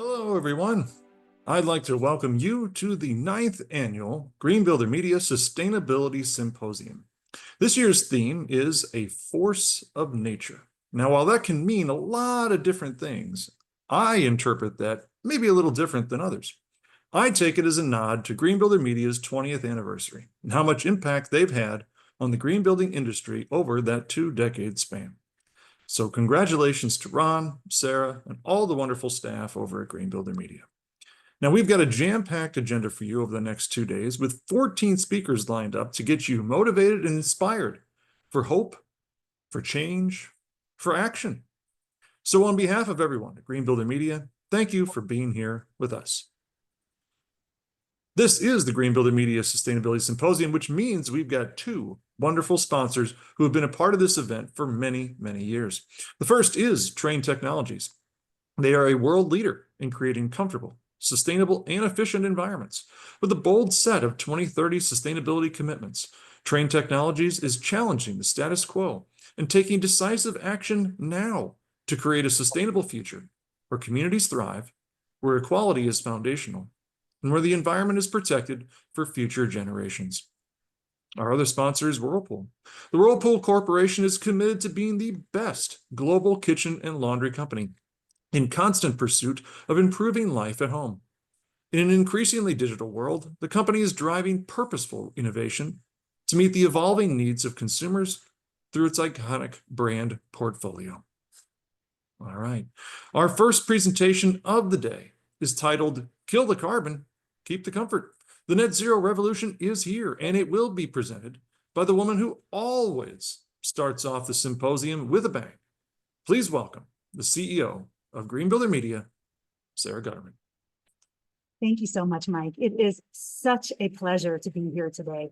Hello, everyone. I'd like to welcome you to the 9th annual Green Builder Media Sustainability Symposium. This year's theme is a force of nature. Now, while that can mean a lot of different things, I interpret that maybe a little different than others. I take it as a nod to Green Builder Media's 20th anniversary and how much impact they've had on the green building industry over that 2-decade span. So congratulations to Ron, Sarah, and all the wonderful staff over at Green Builder Media. Now, we've got a jam-packed agenda for you over the next 2 days with 14 speakers lined up to get you motivated and inspired for hope, for change, for action. So on behalf of everyone at Green Builder Media, thank you for being here with us. This is the Green Builder Media Sustainability Symposium, which means we've got 2 wonderful sponsors who have been a part of this event for many, many years. The first is Trane Technologies. They are a world leader in creating comfortable, sustainable, and efficient environments. With a bold set of 2030 sustainability commitments, Trane Technologies is challenging the status quo and taking decisive action now to create a sustainable future where communities thrive, where equality is foundational, and where the environment is protected for future generations. Our other sponsor is Whirlpool. The Whirlpool Corporation is committed to being the best global kitchen and laundry company in constant pursuit of improving life at home. In an increasingly digital world, the company is driving purposeful innovation to meet the evolving needs of consumers through its iconic brand portfolio. All right. Our first presentation of the day is titled Kill the Carbon, Keep the Comfort. The net zero revolution is here, and it will be presented by the woman who always starts off the symposium with a bang. Please welcome the CEO of Green Builder Media, Sara Gutterman. Thank you so much, Mike. It is such a pleasure to be here today.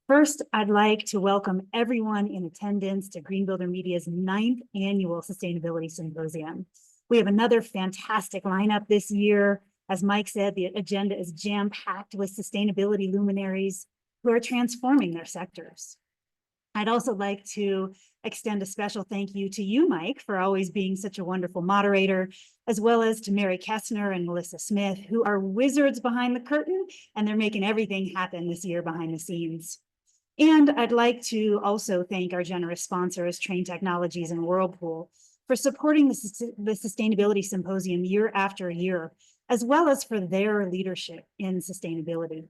First, I'd like to welcome everyone in attendance to Green Builder Media's 9th annual Sustainability Symposium. We have another fantastic lineup this year. As Mike said, the agenda is jam-packed with sustainability luminaries who are transforming their sectors. I'd also like to extend a special thank you to you, Mike, for always being such a wonderful moderator, as well as to Mary Kessner and Melissa Smith, who are wizards behind the curtain, and they're making everything happen this year behind the scenes. And I'd like to also thank our generous sponsors, Trane Technologies and Whirlpool, for supporting the Sustainability Symposium year after year, as well as for their leadership in sustainability.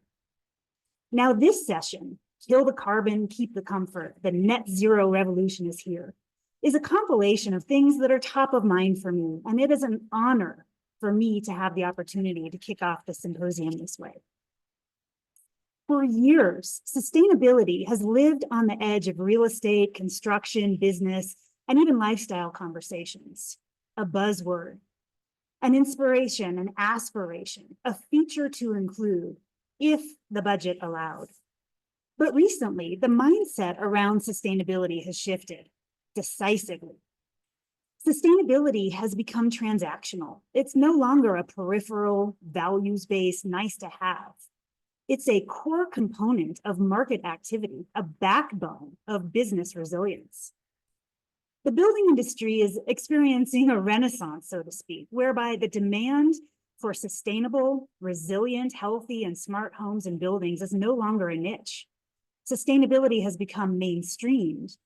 Now, this session, Kill the Carbon, Keep the Comfort, the net zero revolution is here, is a compilation of things that are top of mind for me, and it is an honor for me to have the opportunity to kick off the symposium this way. For years, sustainability has lived on the edge of real estate, construction, business, and even lifestyle conversations, a buzzword, an inspiration, an aspiration, a feature to include if the budget allowed. But recently, the mindset around sustainability has shifted decisively. Sustainability has become transactional. It's no longer a peripheral, values-based, nice to have. It's a core component of market activity, a backbone of business resilience. The building industry is experiencing a renaissance, so to speak, whereby the demand for sustainable, resilient, healthy, and smart homes and buildings is no longer a niche. Sustainability has become mainstreamed,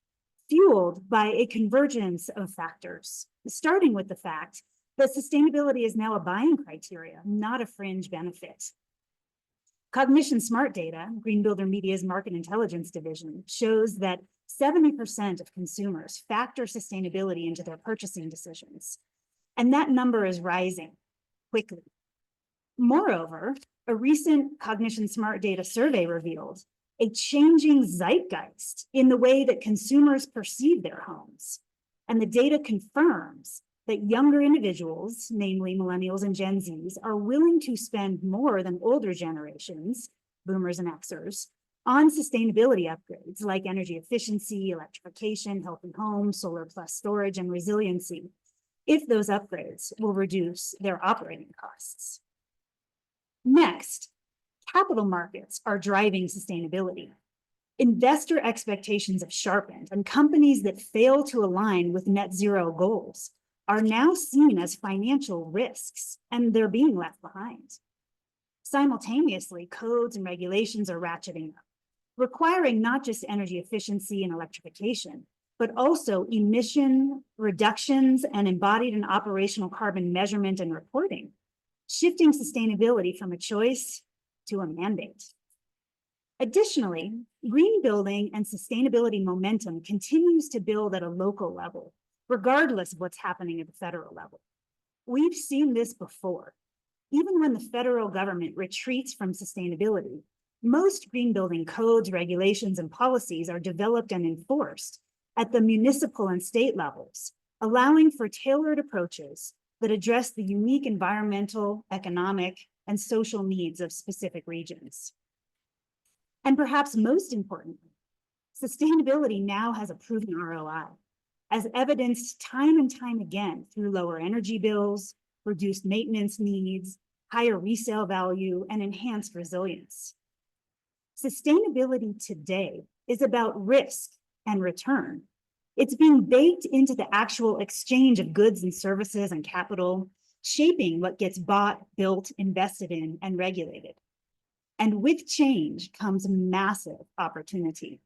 fueled by a convergence of factors, starting with the fact that sustainability is now a buying criteria, not a fringe benefit. Cognition Smart Data, Green Builder Media's market intelligence division, shows that 70% of consumers factor sustainability into their purchasing decisions, and that number is rising quickly. Moreover, a recent Cognition Smart Data survey revealed a changing zeitgeist in the way that consumers perceive their homes, and the data confirms that younger individuals, namely millennials and Gen Zs, are willing to spend more than older generations, boomers and Xers, on sustainability upgrades like energy efficiency, electrification, healthy homes, solar plus storage, and resiliency, if those upgrades will reduce their operating costs. Next, capital markets are driving sustainability. Investor expectations have sharpened, and companies that fail to align with net zero goals are now seen as financial risks, and they're being left behind. Simultaneously, codes and regulations are ratcheting up, requiring not just energy efficiency and electrification, but also emission reductions and embodied and operational carbon measurement and reporting, shifting sustainability from a choice to a mandate. Additionally, green building and sustainability momentum continues to build at a local level, regardless of what's happening at the federal level. We've seen this before. Even when the federal government retreats from sustainability, most green building codes, regulations, and policies are developed and enforced at the municipal and state levels, allowing for tailored approaches that address the unique environmental, economic, and social needs of specific regions. And perhaps most importantly, sustainability now has a proven ROI, as evidenced time and time again through lower energy bills, reduced maintenance needs, higher resale value, and enhanced resilience. Sustainability today is about risk and return. It's being baked into the actual exchange of goods and services and capital, shaping what gets bought, built, invested in, and regulated. And with change comes massive opportunity.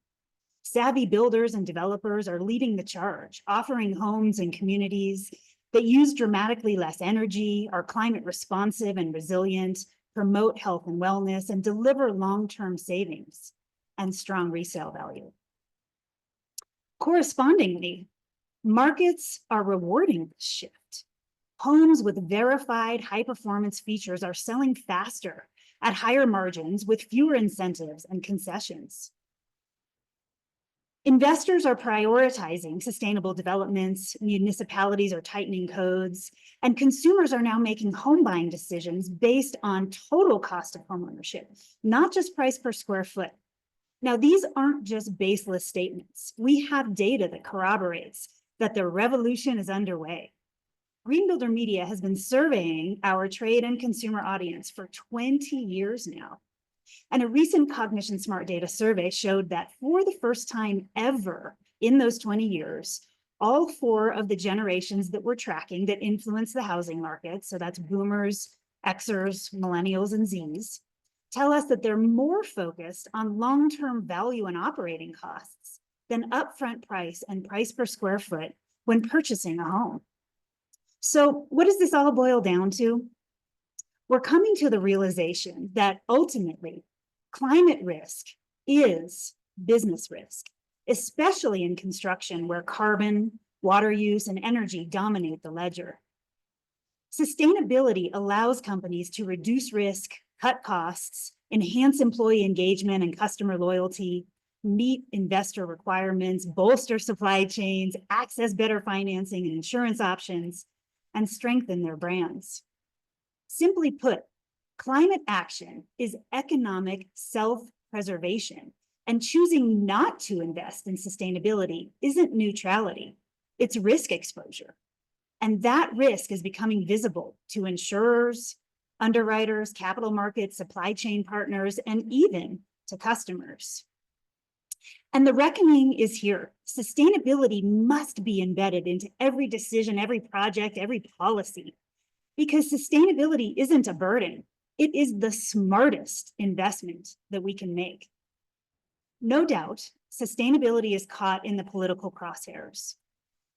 Savvy builders and developers are leading the charge, offering homes and communities that use dramatically less energy, are climate responsive and resilient, promote health and wellness, and deliver long-term savings and strong resale value. Correspondingly, markets are rewarding this shift. Homes with verified high-performance features are selling faster at higher margins with fewer incentives and concessions. Investors are prioritizing sustainable developments, municipalities are tightening codes, and consumers are now making home buying decisions based on total cost of homeownership, not just price per square foot. Now, these aren't just baseless statements. We have data that corroborates that the revolution is underway. Green Builder Media has been surveying our trade and consumer audience for 20 years now. And a recent Cognition Smart Data survey showed that for the first time ever in those 20 years, all four of the generations that we're tracking that influence the housing market, so that's boomers, Xers, millennials, and Zs, tell us that they're more focused on long-term value and operating costs than upfront price and price per square foot when purchasing a home. So what does this all boil down to? We're coming to the realization that ultimately climate risk is business risk, especially in construction where carbon, water use, and energy dominate the ledger. Sustainability allows companies to reduce risk, cut costs, enhance employee engagement and customer loyalty, meet investor requirements, bolster supply chains, access better financing and insurance options, and strengthen their brands. Simply put, climate action is economic self-preservation, and choosing not to invest in sustainability isn't neutrality, it's risk exposure. And that risk is becoming visible to insurers, underwriters, capital markets, supply chain partners, and even to customers. And the reckoning is here. Sustainability must be embedded into every decision, every project, every policy, because sustainability isn't a burden. It is the smartest investment that we can make. No doubt, sustainability is caught in the political crosshairs.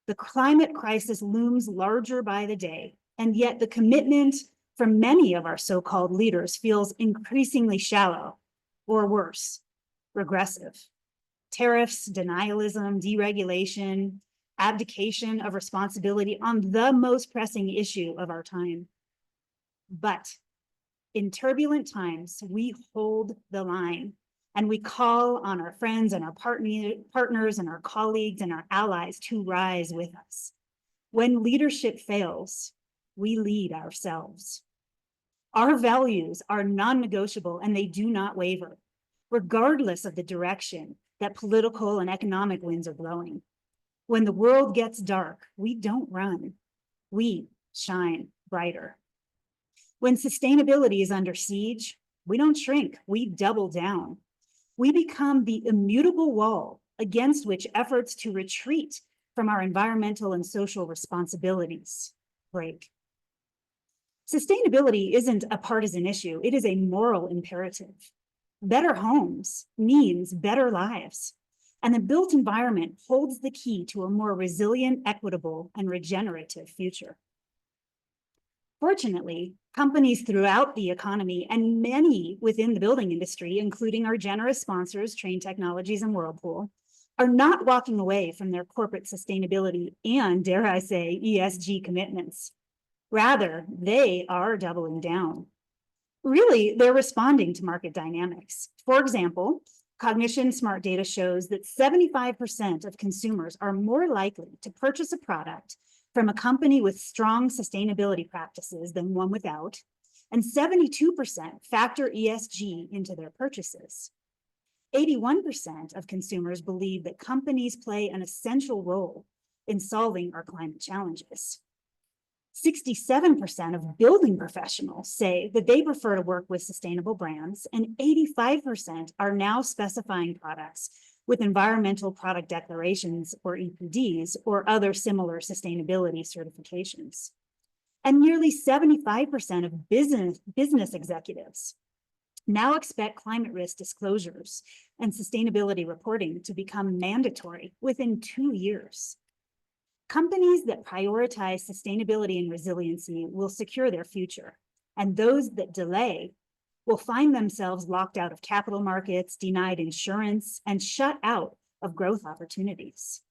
The climate crisis looms larger by the day, and yet the commitment from many of our so-called leaders feels increasingly shallow, or worse, regressive. Tariffs, denialism, deregulation, abdication of responsibility on the most pressing issue of our time. But in turbulent times, we hold the line and we call on our friends and our partners and our colleagues and our allies to rise with us. When leadership fails, we lead ourselves. Our values are non-negotiable and they do not waver, regardless of the direction that political and economic winds are blowing. When the world gets dark, we don't run, we shine brighter. When sustainability is under siege, we don't shrink, we double down. We become the immutable wall against which efforts to retreat from our environmental and social responsibilities break. Sustainability isn't a partisan issue, it is a moral imperative. Better homes means better lives, and the built environment holds the key to a more resilient, equitable, and regenerative future. Fortunately, companies throughout the economy and many within the building industry, including our generous sponsors, Trane Technologies and Whirlpool, are not walking away from their corporate sustainability and, dare I say, ESG commitments. Rather, they are doubling down. Really, they're responding to market dynamics. For example, Cognition Smart Data shows that 75% of consumers are more likely to purchase a product from a company with strong sustainability practices than one without, and 72% factor ESG into their purchases. 81% of consumers believe that companies play an essential role in solving our climate challenges. 67% of building professionals say that they prefer to work with sustainable brands, and 85% are now specifying products with environmental product declarations, or EPDs, or other similar sustainability certifications. And nearly 75% of business executives now expect climate risk disclosures and sustainability reporting to become mandatory within 2 years. Companies that prioritize sustainability and resiliency will secure their future, and those that delay will find themselves locked out of capital markets, denied insurance, and shut out of growth opportunities.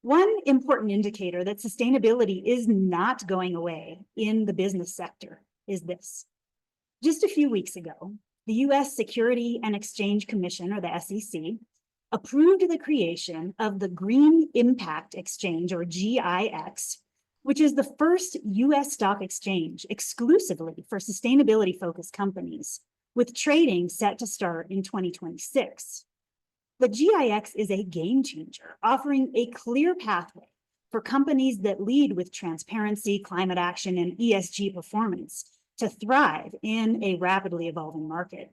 One important indicator that sustainability is not going away in the business sector is this. Just a few weeks ago, the US Security and Exchange Commission, or the SEC, approved the creation of the Green Impact Exchange, or GIX, which is the first US stock exchange exclusively for sustainability-focused companies, with trading set to start in 2026. The GIX is a game changer, offering a clear pathway for companies that lead with transparency, climate action, and ESG performance to thrive in a rapidly evolving market.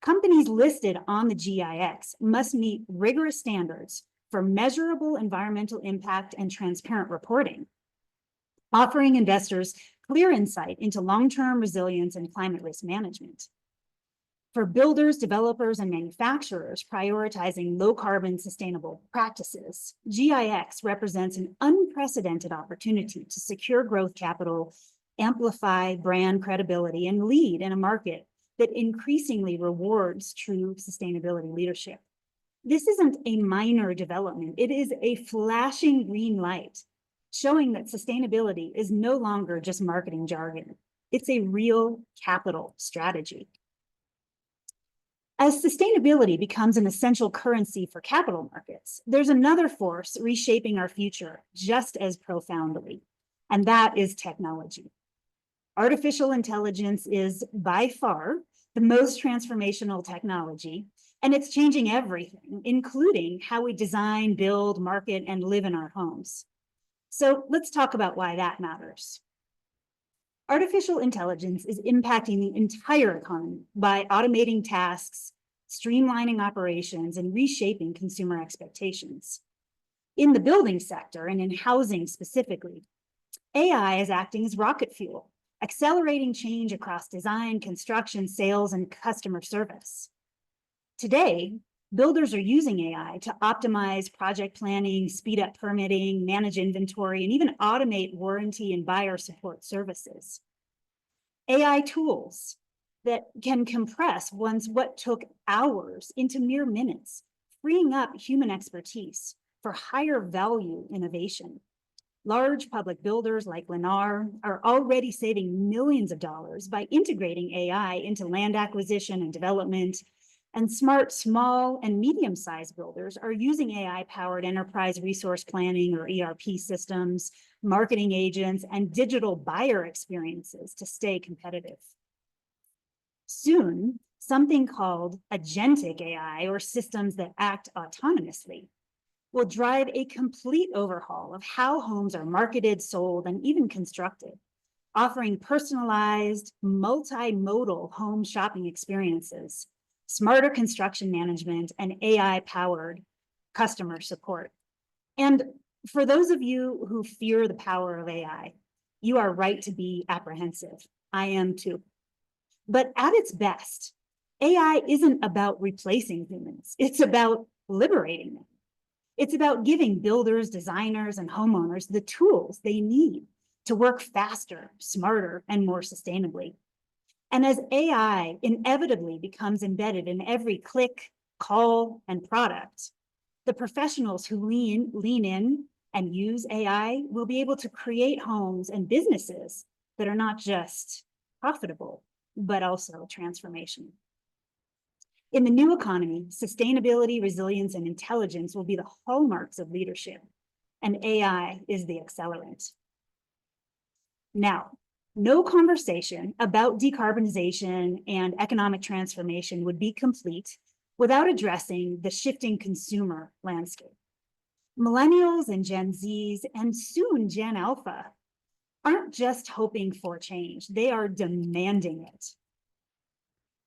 Companies listed on the GIX must meet rigorous standards for measurable environmental impact and transparent reporting, offering investors clear insight into long-term resilience and climate risk management. For builders, developers, and manufacturers prioritizing low-carbon sustainable practices, GIX represents an unprecedented opportunity to secure growth capital, amplify brand credibility, and lead in a market that increasingly rewards true sustainability leadership. This isn't a minor development. It is a flashing green light, showing that sustainability is no longer just marketing jargon. It's a real capital strategy. As sustainability becomes an essential currency for capital markets, there's another force reshaping our future just as profoundly, and that is technology. Artificial intelligence is by far the most transformational technology, and it's changing everything, including how we design, build, market, and live in our homes. So let's talk about why that matters. Artificial intelligence is impacting the entire economy by automating tasks, streamlining operations, and reshaping consumer expectations. In the building sector and in housing specifically, AI is acting as rocket fuel, accelerating change across design, construction, sales, and customer service. Today, builders are using AI to optimize project planning, speed up permitting, manage inventory, and even automate warranty and buyer support services. AI tools that can compress what took hours into mere minutes, freeing up human expertise for higher value innovation. Large public builders like Lennar are already saving millions of dollars by integrating AI into land acquisition and development, and smart small and medium-sized builders are using AI-powered enterprise resource planning, or ERP systems, marketing agents, and digital buyer experiences to stay competitive. Soon, something called agentic AI, or systems that act autonomously, will drive a complete overhaul of how homes are marketed, sold, and even constructed, offering personalized, multimodal home shopping experiences, smarter construction management, and AI-powered customer support. And for those of you who fear the power of AI, you are right to be apprehensive. I am too. But at its best, AI isn't about replacing humans. It's about liberating them. It's about giving builders, designers, and homeowners the tools they need to work faster, smarter, and more sustainably. And as AI inevitably becomes embedded in every click, call, and product, the professionals who lean in and use AI will be able to create homes and businesses that are not just profitable, but also transformational. In the new economy, sustainability, resilience, and intelligence will be the hallmarks of leadership, and AI is the accelerant. Now, no conversation about decarbonization and economic transformation would be complete without addressing the shifting consumer landscape. Millennials and Gen Zs, and soon Gen Alpha, aren't just hoping for change, they are demanding it.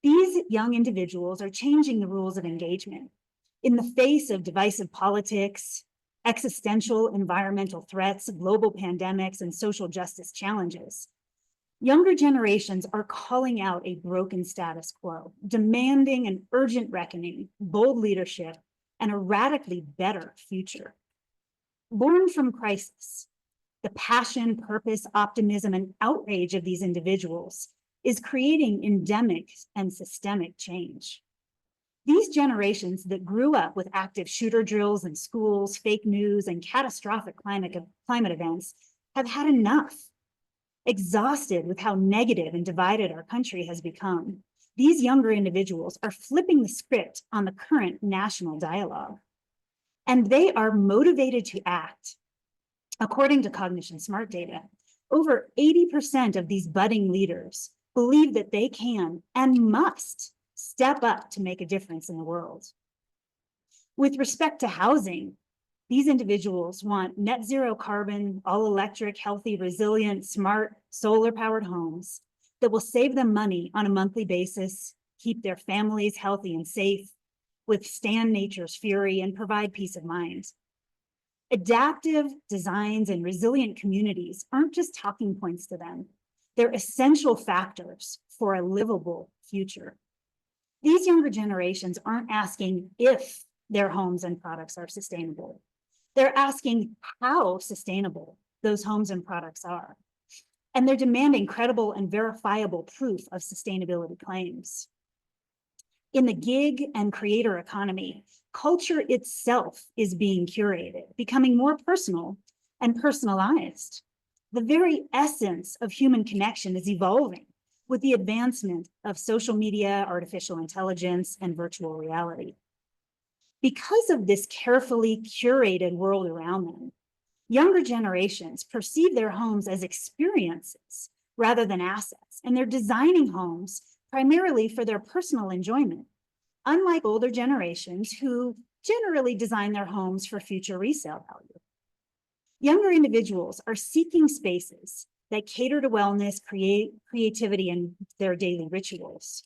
These young individuals are changing the rules of engagement. In the face of divisive politics, existential environmental threats, global pandemics, and social justice challenges, younger generations are calling out a broken status quo, demanding an urgent reckoning, bold leadership, and a radically better future. Born from crisis, the passion, purpose, optimism, and outrage of these individuals is creating endemic and systemic change. These generations that grew up with active shooter drills in schools, fake news, and catastrophic climate events have had enough. Exhausted with how negative and divided our country has become, these younger individuals are flipping the script on the current national dialogue. And they are motivated to act. According to Cognition Smart data, over 80% of these budding leaders believe that they can and must step up to make a difference in the world. With respect to housing, these individuals want net zero carbon, all electric, healthy, resilient, smart, solar powered homes that will save them money on a monthly basis, keep their families healthy and safe, withstand nature's fury, and provide peace of mind. Adaptive designs and resilient communities aren't just talking points to them. They're essential factors for a livable future. These younger generations aren't asking if their homes and products are sustainable. They're asking how sustainable those homes and products are. And they're demanding credible and verifiable proof of sustainability claims. In the gig and creator economy, culture itself is being curated, becoming more personal and personalized. The very essence of human connection is evolving with the advancement of social media, artificial intelligence, and virtual reality. Because of this carefully curated world around them, younger generations perceive their homes as experiences rather than assets, and they're designing homes primarily for their personal enjoyment, unlike older generations who generally design their homes for future resale value. Younger individuals are seeking spaces that cater to wellness, creativity, and their daily rituals.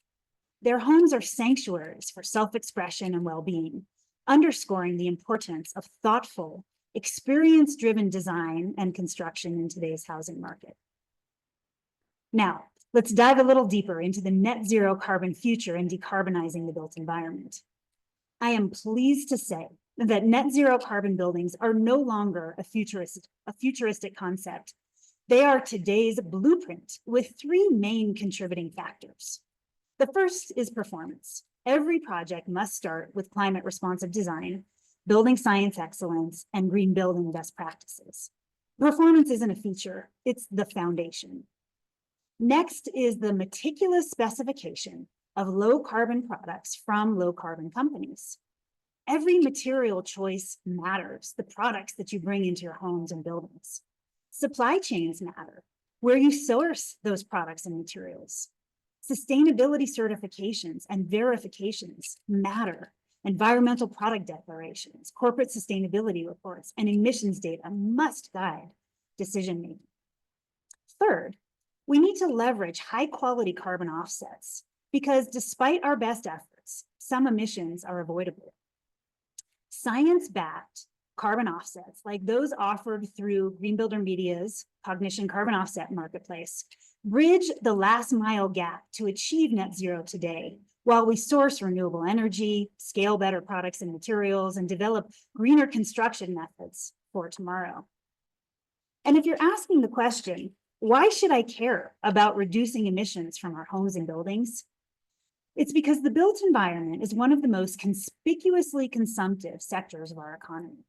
Their homes are sanctuaries for self-expression and well-being, underscoring the importance of thoughtful, experience-driven design and construction in today's housing market. Now, let's dive a little deeper into the net zero carbon future and decarbonizing the built environment. I am pleased to say that net zero carbon buildings are no longer a futuristic concept. They are today's blueprint with three main contributing factors. The first is performance. Every project must start with climate responsive design, building science excellence, and green building best practices. Performance isn't a feature, it's the foundation. Next is the meticulous specification of low carbon products from low carbon companies. Every material choice matters, the products that you bring into your homes and buildings. Supply chains matter, where you source those products and materials. Sustainability certifications and verifications matter. Environmental product declarations, corporate sustainability reports, and emissions data must guide decision-making. Third, we need to leverage high-quality carbon offsets because despite our best efforts, some emissions are avoidable. Science-backed, carbon offsets, like those offered through Green Builder Media's Cognition Carbon Offset Marketplace, bridge the last mile gap to achieve net zero today, while we source renewable energy, scale better products and materials, and develop greener construction methods for tomorrow. And if you're asking the question, why should I care about reducing emissions from our homes and buildings? It's because the built environment is one of the most conspicuously consumptive sectors of our economy.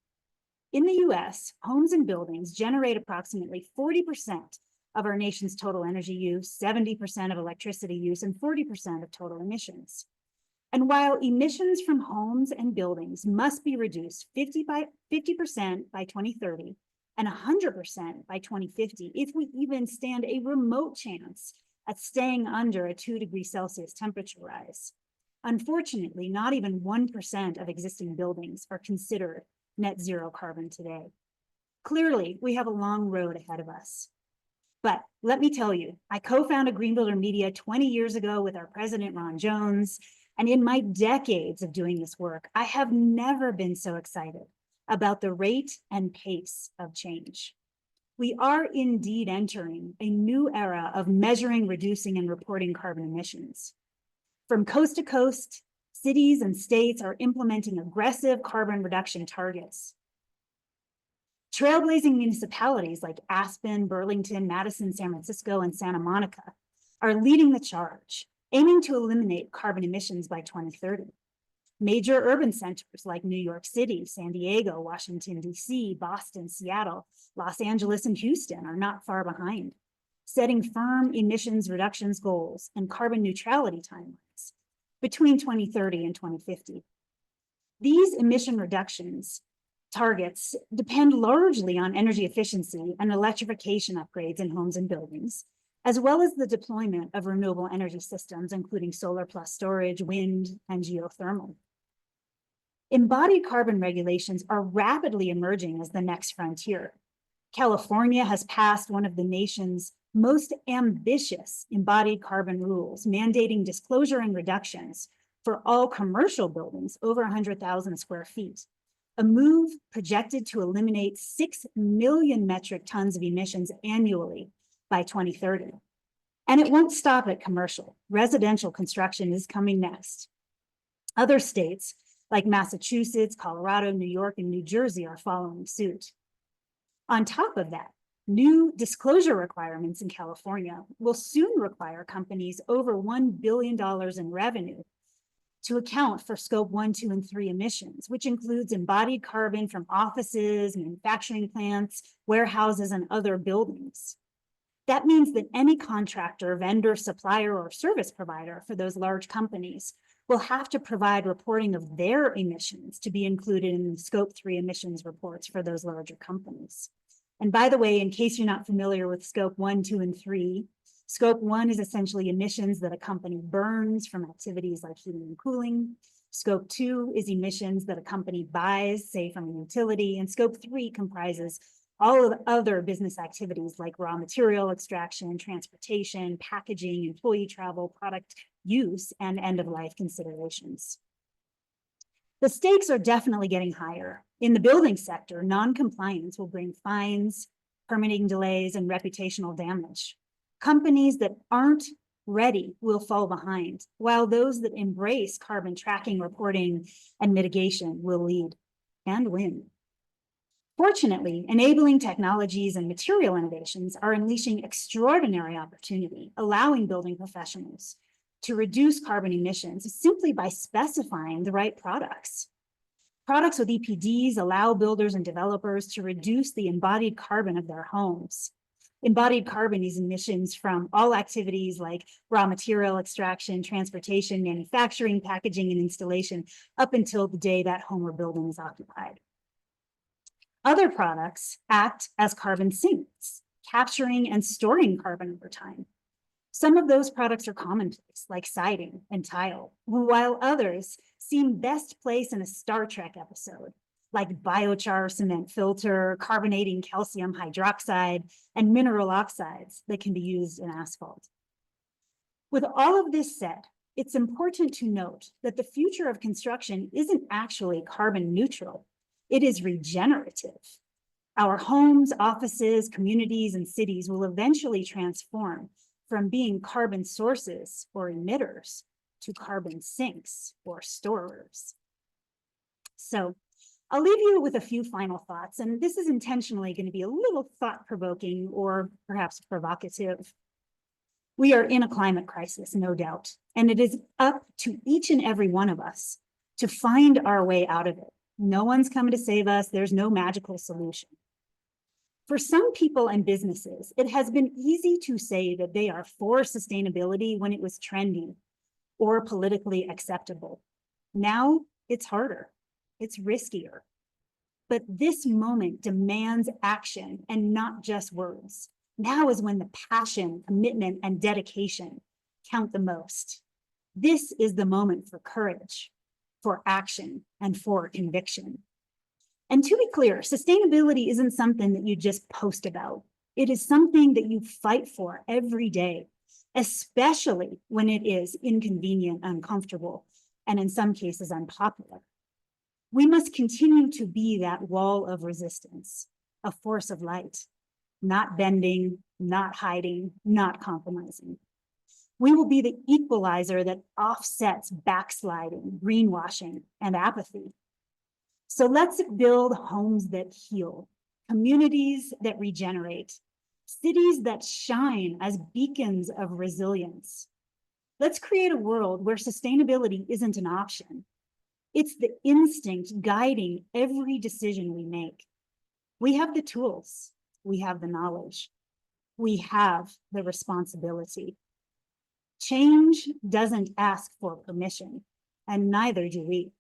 In the US, homes and buildings generate approximately 40% of our nation's total energy use, 70% of electricity use, and 40% of total emissions. And while emissions from homes and buildings must be reduced 50% by 2030 and 100% by 2050, if we even stand a remote chance at staying under a 2°C temperature rise. Unfortunately, not even 1% of existing buildings are considered net zero carbon today. Clearly, we have a long road ahead of us. But let me tell you, I co-founded Green Builder Media 20 years ago with our president, Ron Jones, and in my decades of doing this work, I have never been so excited about the rate and pace of change. We are indeed entering a new era of measuring, reducing, and reporting carbon emissions. From coast to coast, cities and states are implementing aggressive carbon reduction targets. Trailblazing municipalities like Aspen, Burlington, Madison, San Francisco, and Santa Monica are leading the charge, aiming to eliminate carbon emissions by 2030. Major urban centers like New York City, San Diego, Washington, D.C., Boston, Seattle, Los Angeles, and Houston are not far behind, setting firm emissions reductions goals and carbon neutrality timelines between 2030 and 2050. These emission reductions targets depend largely on energy efficiency and electrification upgrades in homes and buildings, as well as the deployment of renewable energy systems, including solar plus storage, wind, and geothermal. Embodied carbon regulations are rapidly emerging as the next frontier. California has passed one of the nation's most ambitious embodied carbon rules, mandating disclosure and reductions for all commercial buildings over 100,000 square feet, a move projected to eliminate 6 million metric tons of emissions annually by 2030. And it won't stop at commercial. Residential construction is coming next. Other states like Massachusetts, Colorado, New York, and New Jersey are following suit. On top of that, new disclosure requirements in California will soon require companies over $1 billion in revenue to account for scope 1, 2, and 3 emissions, which includes embodied carbon from offices, manufacturing plants, warehouses, and other buildings. That means that any contractor, vendor, supplier, or service provider for those large companies will have to provide reporting of their emissions to be included in the scope 3 emissions reports for those larger companies. And by the way, in case you're not familiar with scope 1, 2, and 3, scope 1 is essentially emissions that a company burns from activities like heating and cooling. Scope 2 is emissions that a company buys, say from a utility, and scope 3 comprises all of the other business activities like raw material extraction, transportation, packaging, employee travel, product use, and end-of-life considerations. The stakes are definitely getting higher. In the building sector, non-compliance will bring fines, permitting delays, and reputational damage. Companies that aren't ready will fall behind, while those that embrace carbon tracking, reporting, and mitigation will lead and win. Fortunately, enabling technologies and material innovations are unleashing extraordinary opportunity, allowing building professionals to reduce carbon emissions simply by specifying the right products. Products with EPDs allow builders and developers to reduce the embodied carbon of their homes. Embodied carbon is emissions from all activities like raw material extraction, transportation, manufacturing, packaging, and installation up until the day that home or building is occupied. Other products act as carbon sinks, capturing and storing carbon over time. Some of those products are commonplace, like siding and tile, while others seem best placed in a Star Trek episode, like biochar cement filter, carbonating calcium hydroxide, and mineral oxides that can be used in asphalt. With all of this said, it's important to note that the future of construction isn't actually carbon neutral. It is regenerative. Our homes, offices, communities, and cities will eventually transform from being carbon sources or emitters to carbon sinks or storers. So I'll leave you with a few final thoughts, and this is intentionally going to be a little thought-provoking or perhaps provocative. We are in a climate crisis, no doubt, and it is up to each and every one of us to find our way out of it. No one's coming to save us. There's no magical solution. For some people and businesses, it has been easy to say that they are for sustainability when it was trendy or politically acceptable. Now it's harder, it's riskier. But this moment demands action and not just words. Now is when the passion, commitment, and dedication count the most. This is the moment for courage, for action, and for conviction. And to be clear, sustainability isn't something that you just post about. It is something that you fight for every day, especially when it is inconvenient, uncomfortable, and in some cases unpopular. We must continue to be that wall of resistance, a force of light, not bending, not hiding, not compromising. We will be the equalizer that offsets backsliding, greenwashing, and apathy. So let's build homes that heal, communities that regenerate, cities that shine as beacons of resilience. Let's create a world where sustainability isn't an option. It's the instinct guiding every decision we make. We have the tools, we have the knowledge, we have the responsibility. Change doesn't ask for permission, and neither do we.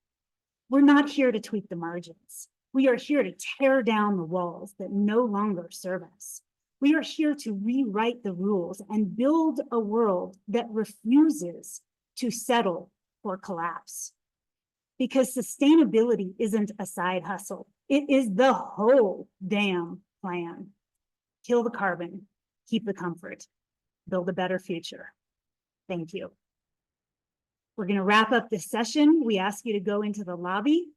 We're not here to tweak the margins. We are here to tear down the walls that no longer serve us. We are here to rewrite the rules and build a world that refuses to settle for collapse. Because sustainability isn't a side hustle. It is the whole damn plan. Kill the carbon, keep the comfort, build a better future. Thank you. We're going to wrap up this session. We ask you to go into the lobby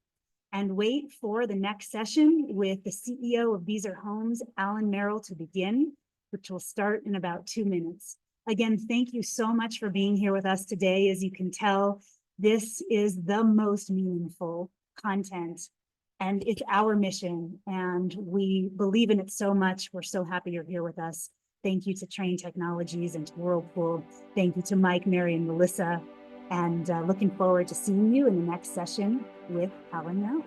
and wait for the next session with the CEO of Beazer Homes, Alan Merrill, to begin, which will start in about 2 minutes. Again, thank you so much for being here with us today. As you can tell, this is the most meaningful content, and it's our mission, and we believe in it so much. We're so happy you're here with us. Thank you to Train Technologies and to Whirlpool. Thank you to Mike, Mary, and Melissa. And looking forward to seeing you in the next session with Alan Merrill.